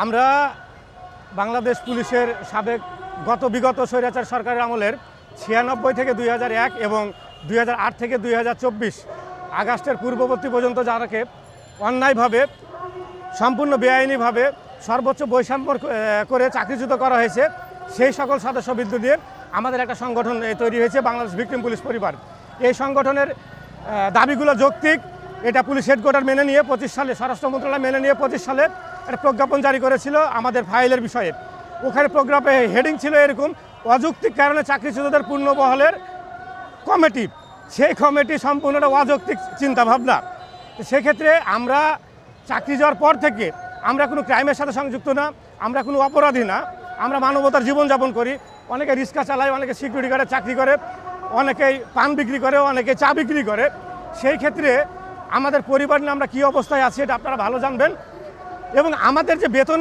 আমরা বাংলাদেশ পুলিশের সাবেক বিগত স্বৈরাচার সরকারের আমলের 96 থেকে 2001 এবং 2008 থেকে 2024 আগস্টের পূর্ববর্তী পর্যন্ত যারাকে অন্যায়ভাবে সম্পূর্ণ বেআইনিভাবে সর্বোচ্চ বৈষম্য করে চাকরিচ্যুত করা হয়েছে, সেই সকল সদস্যবৃন্দ দিয়ে আমাদের একটা সংগঠন তৈরি হয়েছে বাংলাদেশ ভিকটিম পুলিশ পরিবার। এই সংগঠনের দাবিগুলো যৌক্তিক। এটা পুলিশ হেডকোয়ার্টার মেনে নিয়ে 25 সালে, স্বরাষ্ট্র মন্ত্রণালয় মেনে নিয়ে 25 সালে একটা প্রজ্ঞাপন জারি করেছিল আমাদের ফাইলের বিষয়ে। ওখানে প্রজ্ঞাপনে হেডিং ছিল এরকম: অযৌক্তিক কারণে চাকরিচ্যুতদের পূর্ণবহলের কমিটি। সেই কমিটি সম্পূর্ণটা অযৌক্তিক চিন্তাভাবনা। সেক্ষেত্রে আমরা চাকরি যাওয়ার পর থেকে আমরা কোনো ক্রাইমের সাথে সংযুক্ত না, আমরা কোনো অপরাধী না, আমরা মানবতার জীবনযাপন করি। অনেকে রিক্সা চালায়, অনেকে সিকিউরিটি গার্ডে চাকরি করে, অনেকেই পান বিক্রি করে, অনেকে চা বিক্রি করে। সেই ক্ষেত্রে আমাদের পরিবার নিয়ে আমরা কী অবস্থায় আছি এটা আপনারা ভালো জানবেন। এবং আমাদের যে বেতন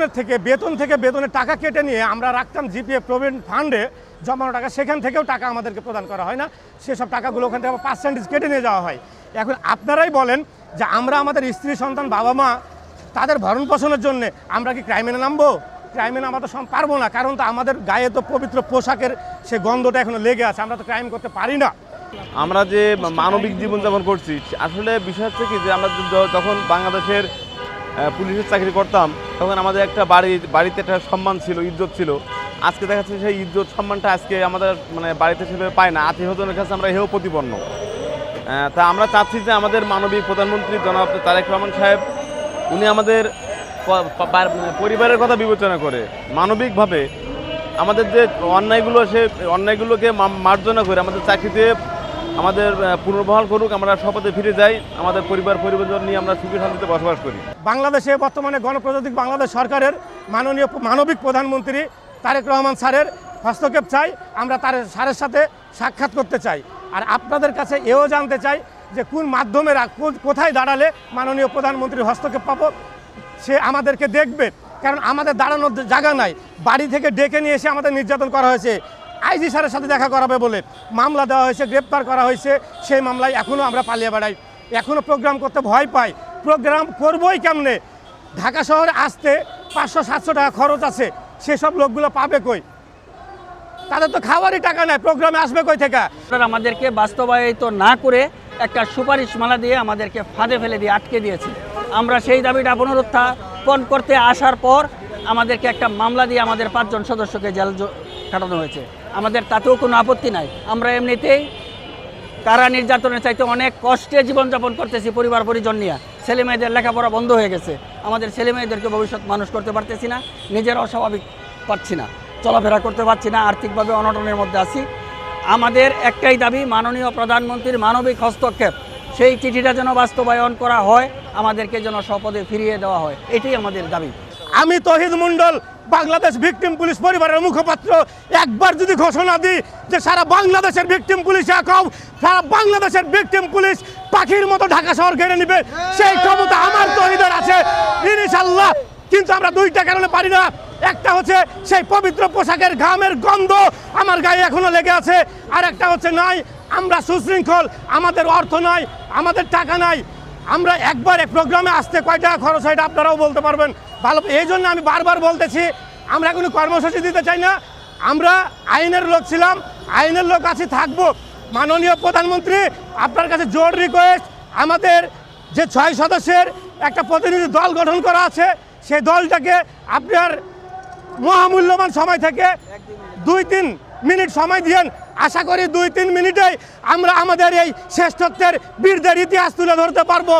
থেকে বেতনের টাকা কেটে নিয়ে আমরা রাখতাম জিপিএফ প্রভিডেন্ট ফান্ডে জমানো টাকা, সেখান থেকেও টাকা আমাদেরকে প্রদান করা হয় না। সেসব টাকাগুলো ওখান থেকে 5% কেটে নিয়ে যাওয়া হয়। এখন আপনারাই বলেন যে আমরা আমাদের স্ত্রী সন্তান বাবা মা তাদের ভরণ পোষণের জন্য আমরা কি ক্রাইমে নামবো? ক্রাইমে নামা তো পারবো না, কারণ তো আমাদের গায়ে তো পবিত্র পোশাকের সে গন্ধটা এখনো লেগে আছে, আমরা তো ক্রাইম করতে পারি না। আমরা যে মানবিক জীবনযাপন করছি, আসলে বিষয় হচ্ছে কি যে আমরা যখন বাংলাদেশের পুলিশের চাকরি করতাম তখন আমাদের একটা বাড়িতে একটা সম্মান ছিল, ইজ্জত ছিল। আজকে দেখা যাচ্ছে সেই ইজ্জত সম্মানটা আজকে আমাদের বাড়িতে সেভাবে পায় না। আত্মীয়স্বজনের কাছে আমরা হেয় প্রতিপন্ন। তা আমরা চাচ্ছি যে আমাদের মানবিক প্রধানমন্ত্রী জনাব তারেক রহমান সাহেব, উনি আমাদের পরিবারের কথা বিবেচনা করে মানবিকভাবে আমাদের যে অন্যায়গুলোকে মার্জনা করে আমাদের চাকরিতে আমাদের পুনর্বহাল করুক, আমরা শপথে ফিরে যাই, আমাদের পরিবার নিয়ে আমরা সুখে শান্তিতে বসবাস করি। বাংলাদেশে বর্তমানে গণপ্রজাতন্ত্রী বাংলাদেশ সরকারের মানবিক প্রধানমন্ত্রী তারেক রহমান স্যারের হস্তক্ষেপ চাই। আমরা স্যারের সাথে সাক্ষাৎ করতে চাই। আর আপনাদের কাছে এও জানতে চাই যে কোন মাধ্যমে কোথায় দাঁড়ালে মাননীয় প্রধানমন্ত্রীর হস্তক্ষেপ পাবো, সে আমাদেরকে দেখবে। কারণ আমাদের দাঁড়ানোর জায়গা নাই। বাড়ি থেকে ডেকে নিয়ে এসে আমাদের নির্যাতন করা হয়েছে। আইজি স্যারের সাথে দেখা করাবে বলে মামলা দেওয়া হয়েছে, গ্রেপ্তার করা হয়েছে। সেই মামলায় এখনও আমরা পালিয়ে বেড়াই, এখনও প্রোগ্রাম করতে ভয় পাই। প্রোগ্রাম করবই কেমনে? ঢাকা শহরে আসতে 500-700 টাকা খরচ আছে, সেসব লোকগুলো পাবে কই? তাদের তো খাওয়ারই টাকা নেই, প্রোগ্রামে আসবে কই থেকে? আমাদেরকে বাস্তবায়িত না করে একটা সুপারিশমালা দিয়ে আমাদেরকে ফাঁদে ফেলে দিয়ে আটকে দিয়েছে। আমরা সেই দাবিটা পুনরুত্থাপন করতে আসার পর আমাদেরকে একটা মামলা দিয়ে আমাদের 5 জন সদস্যকে জেল কাটানো হয়েছে। আমাদের তাতেও কোনো আপত্তি নাই। আমরা এমনিতেই কারা নির্যাতনের চাইতে অনেক কষ্টে জীবনযাপন করতেছি পরিবার পরিজন নিয়ে। ছেলে মেয়েদের লেখাপড়া বন্ধ হয়ে গেছে, আমাদের ছেলে মেয়েদেরকে ভবিষ্যৎ মানুষ করতে পারতেছি না, নিজের অস্বাভাবিক পারছি না, চলাফেরা করতে পারছি না, আর্থিকভাবে অনটনের মধ্যে আছি। আমাদের একটাই দাবি, মাননীয় প্রধানমন্ত্রীর মানবিক হস্তক্ষেপ, সেই চিঠিটা যেন বাস্তবায়ন করা হয়, আমাদেরকে যেন শপথে ফিরিয়ে দেওয়া হয়, এটাই আমাদের দাবি। আমি তহিদ মণ্ডল, বাংলাদেশ ভিকটিম পুলিশ পরিবারের মুখপাত্র, একবার যদি ঘোষণা দিই যে সারা বাংলাদেশের ভিকটিম পুলিশ সারা বাংলাদেশের ভিকটিম পুলিশ পাখির মতো ঢাকা শহর ঘেরে নেবে, সেই ক্ষমতা আমার তহিদের আছে ইনশাআল্লাহ। কিন্তু আমরা 2টা কারণে পারি না। একটা হচ্ছে সেই পবিত্র পোশাকের ঘামের গন্ধ আমার গায়ে এখনো লেগে আছে, আর একটা হচ্ছে নাই, আমরা সুশৃঙ্খল, আমাদের অর্থ নাই, আমাদের টাকা নাই। আমরা একবার এক প্রোগ্রামে আসতে কয় টাকা খরচ হয় এটা আপনারাও বলতে পারবেন ভালো। এই জন্য আমি বারবার বলতেছি, আমরা কোনো কর্মসূচি দিতে চাই না। আমরা আইনের লোক ছিলাম, আইনের লোক আছি, থাকবো। মাননীয় প্রধানমন্ত্রী, আপনার কাছে জোর রিকোয়েস্ট, আমাদের যে 6 সদস্যের একটা প্রতিনিধি দল গঠন করা আছে, সেই দলটাকে আপনার মহামূল্যবান সময় থেকে 2-3 মিনিট সময় দিয়েন। আশা করি 2-3 মিনিটেই আমরা আমাদের এই শ্রেষ্ঠত্বের বীরদের ইতিহাস তুলে ধরতে পারবো।